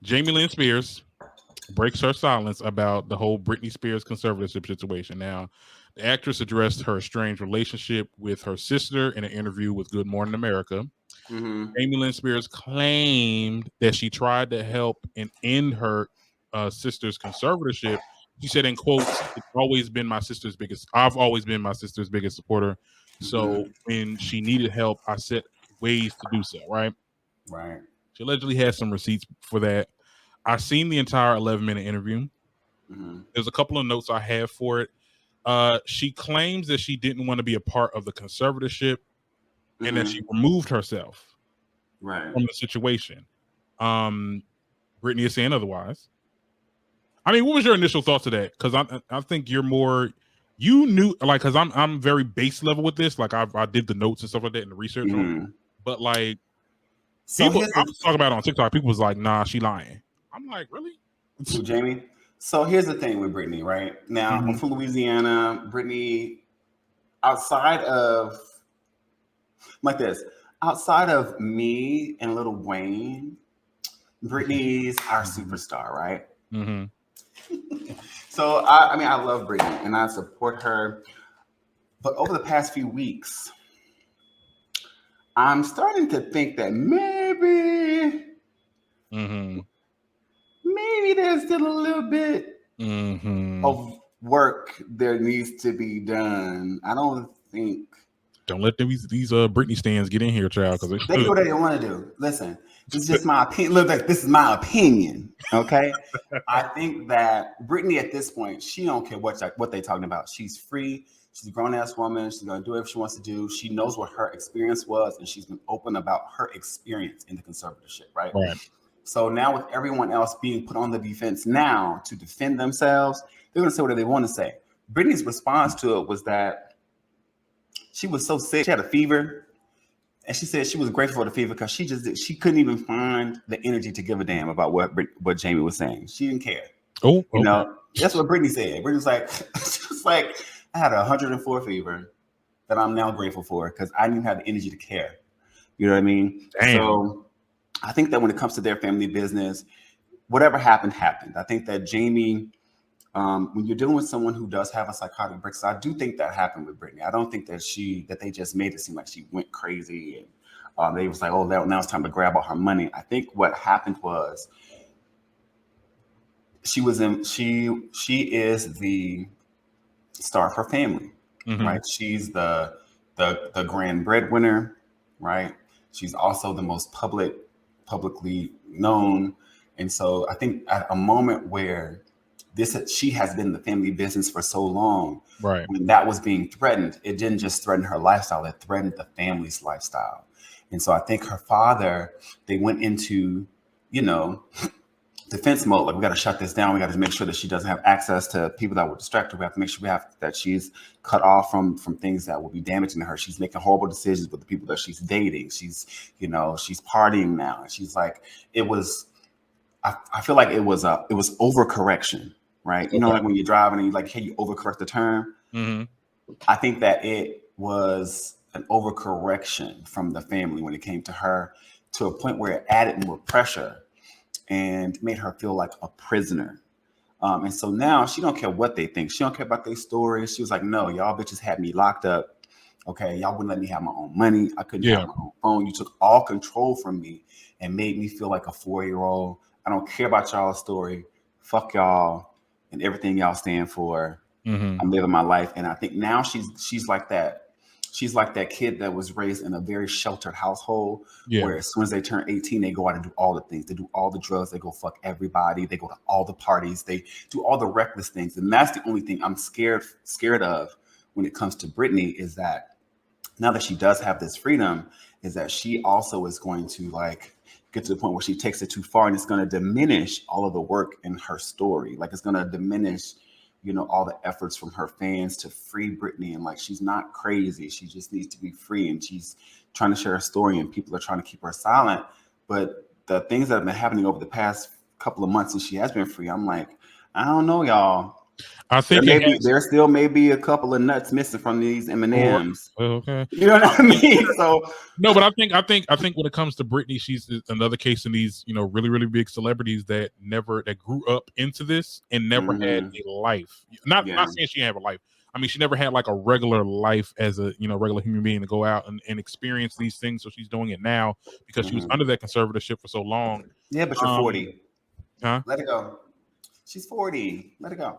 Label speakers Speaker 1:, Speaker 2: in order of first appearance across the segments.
Speaker 1: Jamie Lynn Spears breaks her silence about the whole Britney Spears conservatorship situation. Now, the actress addressed her estranged relationship with her sister in an interview with Good Morning America.
Speaker 2: Mm-hmm.
Speaker 1: Jamie Lynn Spears claimed that she tried to help and end her sister's conservatorship. She said, in quotes, "It's always been my sister's biggest. I've always been my sister's biggest supporter. So
Speaker 2: Mm-hmm.
Speaker 1: when she needed help, I set ways to do so." Right?
Speaker 2: Right.
Speaker 1: She allegedly has some receipts for that. I've seen the entire 11-minute interview.
Speaker 2: Mm-hmm.
Speaker 1: There's a couple of notes I have for it. She claims that she didn't want to be a part of the conservatorship and that she
Speaker 2: Mm-hmm.
Speaker 1: removed herself
Speaker 2: Right.
Speaker 1: from the situation. Um, Brittany is saying otherwise. I mean, what was your initial thoughts of that? Because I think you're more you knew like because I'm very base level with this. Like I did the notes and stuff like that and the research on it.
Speaker 2: Mm-hmm.
Speaker 1: But like
Speaker 2: So
Speaker 1: people,
Speaker 2: here's
Speaker 1: I
Speaker 2: the
Speaker 1: was talking about it on TikTok. People was like, "Nah, she lying." I'm like, really?
Speaker 2: who, Jamie. So here's the thing with Brittany. Right now, I'm
Speaker 1: Mhm.
Speaker 2: from Louisiana. Brittany, outside of like this, outside of me and Lil Wayne, Brittany's our
Speaker 1: Mhm.
Speaker 2: superstar, right?
Speaker 1: Mhm.
Speaker 2: So I mean, I love Brittany and I support her. But over the past few weeks, I'm starting to think that
Speaker 1: Mhm.
Speaker 2: maybe there's still a little bit
Speaker 1: Mhm.
Speaker 2: of work there needs to be done. I don't think
Speaker 1: Don't let these Britney stands get in here, child, because
Speaker 2: they do what they want to do. Listen, this is just my opinion. Look, like this is my opinion. Okay, I think that Brittany at this point, she don't care what they talking about. She's free. She's a grown ass woman. She's gonna do whatever she wants to do. She knows what her experience was, and she's been open about her experience in the conservatorship. Right.
Speaker 1: right.
Speaker 2: So now, with everyone else being put on the defense now to defend themselves, they're gonna say whatever they want to say. Brittany's response to it was that she was so sick. She had a fever. And she said she was grateful for the fever because she couldn't even find the energy to give a damn about what Jamie was saying. She didn't care.
Speaker 1: Oh,
Speaker 2: You
Speaker 1: okay.
Speaker 2: know, that's what Brittany said. Brittany was like, she was like, I had a 104 fever that I'm now grateful for because I didn't have the energy to care. You know what I mean?
Speaker 1: Damn.
Speaker 2: So I think that when it comes to their family business, whatever happened happened. I think that Jamie, when you're dealing with someone who does have a psychotic break, so I do think that happened with Brittany. I don't think that they just made it seem like she went crazy and they was like, oh, now it's time to grab all her money. I think what happened was she is the star of her family,
Speaker 1: Mhm.
Speaker 2: right? She's the grand breadwinner, right? She's also the most publicly known, and so I think at a moment where this she has been in the family business for so long,
Speaker 1: Right.
Speaker 2: when that was being threatened, it didn't just threaten her lifestyle; it threatened the family's lifestyle. And so I think her father, they went into, you know, defense mode. Like we got to shut this down. We got to make sure that she doesn't have access to people that will distract her. We have to make sure we have that she's cut off from things that will be damaging to her. She's making horrible decisions with the people that she's dating. She's partying now. And she's like, it was. I feel like it was overcorrection, right? You know,
Speaker 1: Okay.
Speaker 2: like when you're driving and you like, hey, you overcorrect the turn.
Speaker 1: Mhm.
Speaker 2: I think that it was an overcorrection from the family when it came to her to a point where it added more pressure and made her feel like a prisoner. And so now she don't care what they think. She don't care about their stories. She was like, no, y'all bitches had me locked up. Okay, y'all wouldn't let me have my own money. I couldn't have
Speaker 1: Yeah.
Speaker 2: my own phone. You took all control from me and made me feel like a 4-year old. I don't care about y'all's story. Fuck y'all and everything y'all stand for.
Speaker 1: Mhm.
Speaker 2: I'm living my life. And I think now she's like that. She's like that kid that was raised in a very sheltered household
Speaker 1: Yeah.
Speaker 2: where as soon as they turn 18, they go out and do all the things. They do all the drugs. They go fuck everybody. They go to all the parties. They do all the reckless things. And that's the only thing I'm scared of when it comes to Brittany is that now that she does have this freedom, is that she also is going to like get to the point where she takes it too far and it's going to diminish all of the work in her story. Like it's going to diminish, all the efforts from her fans to free Britney. And like, she's not crazy. She just needs to be free. And she's trying to share her story and people are trying to keep her silent. But the things that have been happening over the past couple of months since she has been free, I'm like, I don't know, y'all.
Speaker 1: I think it has.
Speaker 2: There still may be a couple of nuts missing from these M&Ms.
Speaker 1: Okay.
Speaker 2: You know what I mean? So
Speaker 1: no, but I think when it comes to Britney, she's another case in these, really, really big celebrities that grew up into this and never had a life. Not saying she didn't have a life. I mean, she never had like a regular life as a regular human being to go out and experience these things. So she's doing it now because she was under that conservatorship for so long.
Speaker 2: Yeah, but you're 40.
Speaker 1: Huh?
Speaker 2: Let it go. She's 40. Let it go.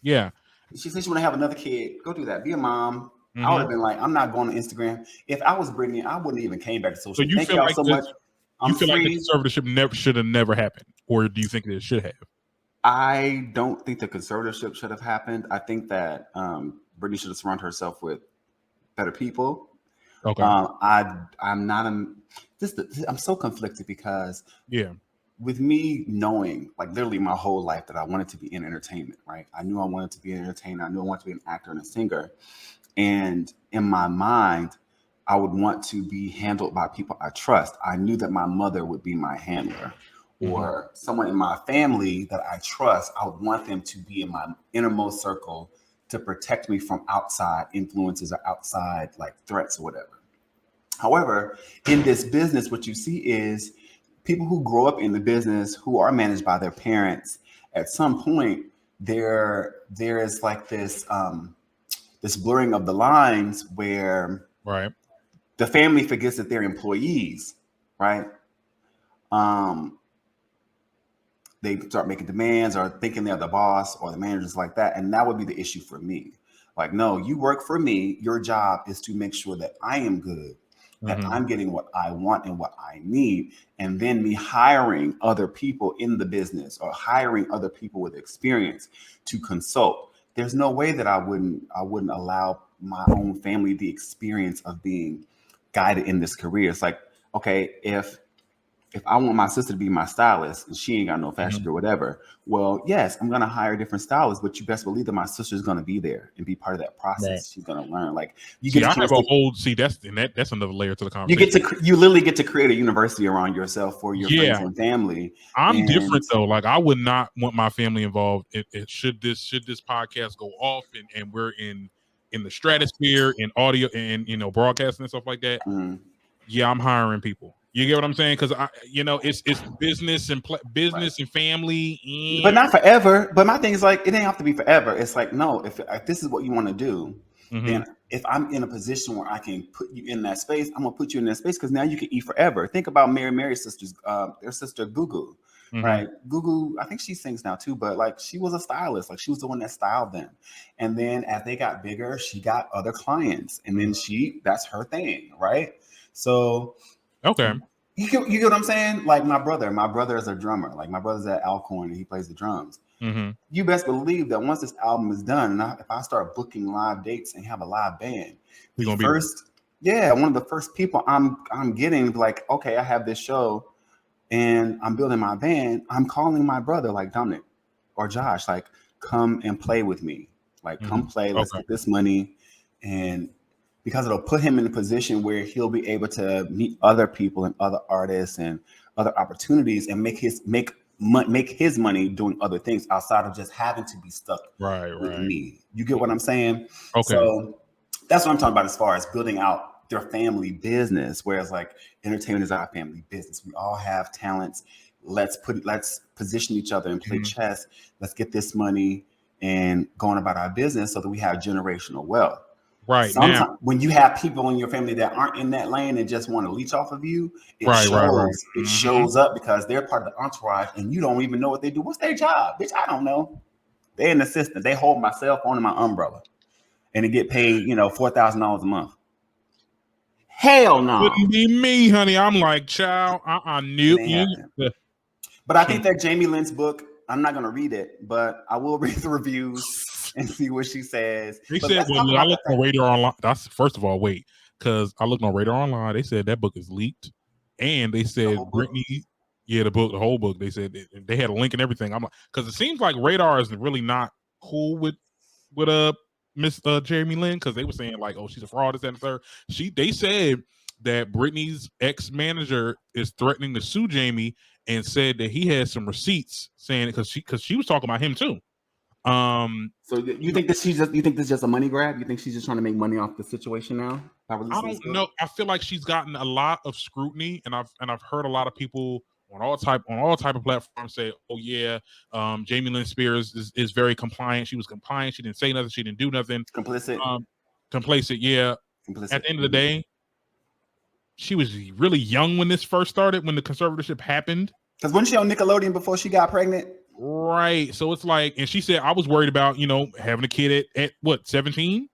Speaker 1: Yeah.
Speaker 2: She said she want to have another kid. Go do that. Be a mom. I would have been like, I'm not going to Instagram. If I was Britney, I wouldn't even came back to social.
Speaker 1: So you
Speaker 2: Thank
Speaker 1: feel
Speaker 2: y'all
Speaker 1: like
Speaker 2: so much.
Speaker 1: You feel like the conservatorship should have never happened, or do you think that it should have?
Speaker 2: I don't think the conservatorship should have happened. I think that Britney should have surrounded herself with better people.
Speaker 1: Okay.
Speaker 2: I'm not. I'm so conflicted because with me knowing like literally my whole life that I wanted to be in entertainment, right? I knew I wanted to be an entertainer. I knew I wanted to be an actor and a singer. And in my mind, I would want to be handled by people I trust. I knew that my mother would be my handler or someone in my family that I trust. I would want them to be in my innermost circle to protect me from outside influences or outside like threats or whatever. However, in this business, what you see is people who grow up in the business who are managed by their parents. At some point, there is like this this blurring of the lines where the family forgets that they're employees, right? They start making demands or thinking they're the boss or the managers like that. And that would be the issue for me. Like, no, you work for me. Your job is to make sure that I am good, that I'm getting what I want and what I need. And then me hiring other people in the business or hiring other people with experience to consult. There's no way that I wouldn't allow my own family the experience of being guided in this career. It's like, okay, if I want my sister to be my stylist and she ain't got no fashion or whatever, well, yes, I'm going to hire a different stylist, but you best believe that my sister's going to be there and be part of that process. Right. She's going to learn. Like you get
Speaker 1: that's another layer to the conversation.
Speaker 2: You literally get to create a university around yourself for your friends and family.
Speaker 1: I'm different though. Like I would not want my family involved. Should this podcast go off and we're in the stratosphere in audio and broadcasting and stuff like that. Yeah, I'm hiring people. You get what I'm saying? Because it's business and business and family,
Speaker 2: but not forever. But my thing is like, it ain't have to be forever. It's like, no, if this is what you want to do, then if I'm in a position where I can put you in that space, I'm gonna put you in that space because now you can eat forever. Think about Mary's sisters, their sister Gugu, right? Gugu, I think she sings now too, but like she was a stylist, like she was the one that styled them. And then as they got bigger, she got other clients, and then that's her thing, right? So.
Speaker 1: Okay.
Speaker 2: You get what I'm saying? Like my brother is a drummer. Like my brother's at Alcorn and he plays the drums. You best believe that once this album is done, and if I start booking live dates and have a live band, one of the first people I'm getting like, okay, I have this show and I'm building my band. I'm calling my brother like Dominic or Josh, like come and play with me. Like come play, let's get this money. And because it'll put him in a position where he'll be able to meet other people and other artists and other opportunities and make his money doing other things outside of just having to be stuck with me. You get what I'm saying?
Speaker 1: Okay.
Speaker 2: So that's what I'm talking about as far as building out their family business. Whereas like entertainment is our family business. We all have talents. Let's position each other and play chess. Let's get this money and going about our business so that we have generational wealth.
Speaker 1: Right.
Speaker 2: Sometimes
Speaker 1: now,
Speaker 2: when you have people in your family that aren't in that lane and just want to leech off of you, it shows up because they're part of the entourage and you don't even know what they do. What's their job? Bitch, I don't know. They're an assistant. They hold my cell phone and my umbrella and they get paid, $4,000 a month. Hell no.
Speaker 1: Wouldn't be me, honey. I'm like, child, I knew you.
Speaker 2: But I think that Jamie Lynn's book, I'm not going to read it, but I will read the reviews and see what she says.
Speaker 1: They said, I looked on Radar Online. That's first of all, wait, because I looked on Radar Online. They said that book is leaked, and they said Britney, the whole book. They said they had a link and everything. I'm like, because it seems like Radar is really not cool with Miss Jamie Lynn, because they were saying like, oh, she's a fraud, this and the third. They said that Britney's ex-manager is threatening to sue Jamie and said that he had some receipts saying it because she was talking about him too.
Speaker 2: So you think that you think this is just a money grab? You think she's just trying to make money off the situation now?
Speaker 1: I don't know. I feel like she's gotten a lot of scrutiny, and I've heard a lot of people on all type of platforms say, "Oh yeah, Jamie Lynn Spears is very compliant. She was compliant. She didn't say nothing. She didn't do nothing.
Speaker 2: Complicit.
Speaker 1: Complacent. Yeah.
Speaker 2: Complicit.
Speaker 1: At the end of the day, she was really young when this first started, when the conservatorship happened.
Speaker 2: Because wasn't she on Nickelodeon before she got pregnant?
Speaker 1: Right. So it's like, and she said, I was worried about, having a kid at what, 17?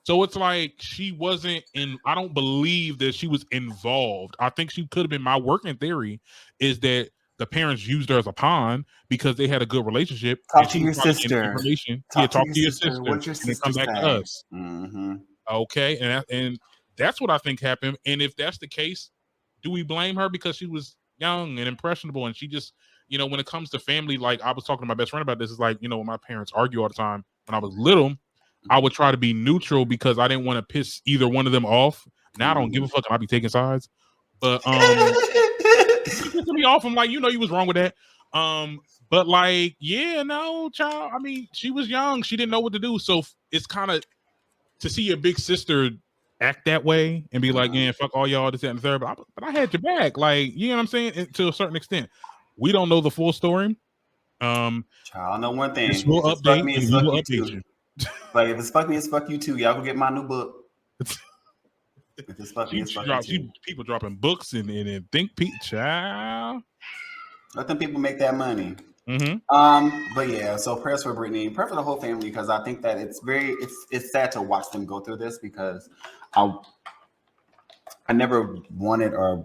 Speaker 1: So it's like she wasn't I don't believe that she was involved. I think she could have been. My working theory is that the parents used her as a pawn because they had a good relationship.
Speaker 2: Talk to your sister.
Speaker 1: Information. Talk to your sister.
Speaker 2: What's your sister
Speaker 1: and come back to us.
Speaker 2: Mm-hmm.
Speaker 1: Okay. And that's what I think happened. And if that's the case, do we blame her because she was young and impressionable and she just, when it comes to family, like I was talking to my best friend about this, is like, when my parents argue all the time when I was little, I would try to be neutral because I didn't want to piss either one of them off. Now I don't give a fuck and I'll be taking sides. But pissing me off, I'm like, you was wrong with that. But like, yeah, no, child. I mean, she was young. She didn't know what to do. So it's kind of to see your big sister act that way and be like, yeah, fuck all y'all, this, that, and the third. But I had your back. Like, you know what I'm saying? And to a certain extent. We don't know the full story.
Speaker 2: Child, I know one thing.
Speaker 1: This will update and we will update you.
Speaker 2: Like, if it's fuck me, it's fuck you too. Y'all go get my new book. If it's fuck me, it's fuck you too.
Speaker 1: People dropping books and think child.
Speaker 2: Let them people make that money.
Speaker 1: Mm-hmm.
Speaker 2: But yeah, so prayers for Britney, prayer for the whole family, because I think that it's sad to watch them go through this, because I never wanted or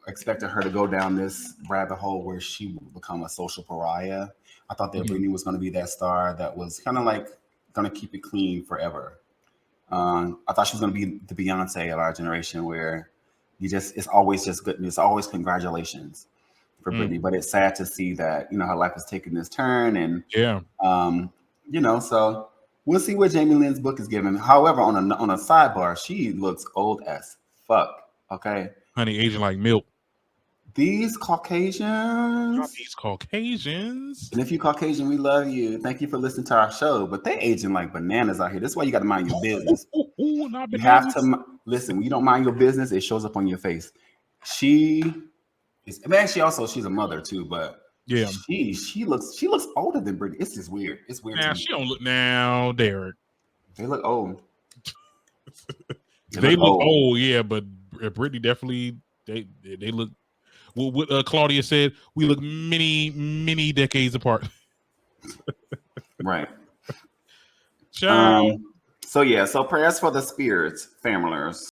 Speaker 2: expected her to go down this rabbit hole where she would become a social pariah. I thought that Britney was going to be that star that was kind of like going to keep it clean forever. I thought she was going to be the Beyonce of our generation, where it's always just good news, always congratulations for Britney. But it's sad to see that her life is taking this turn, and so we'll see what Jamie Lynn's book is giving. However, on a sidebar, she looks old as fuck. Okay,
Speaker 1: honey, aging like milk.
Speaker 2: These Caucasians.
Speaker 1: And
Speaker 2: if you Caucasian, we love you. Thank you for listening to our show. But they aging like bananas out here. That's why you got to mind your business. You have to listen. When you don't mind your business, it shows up on your face. She's a mother too. But
Speaker 1: yeah,
Speaker 2: she looks older than Britney. It's just weird. It's weird.
Speaker 1: Now she don't look now, Derek.
Speaker 2: They look old.
Speaker 1: They look old, yeah. But Britney definitely they look. What Claudia said, we look many decades apart.
Speaker 2: Right.
Speaker 1: So
Speaker 2: prayers for the Spears families.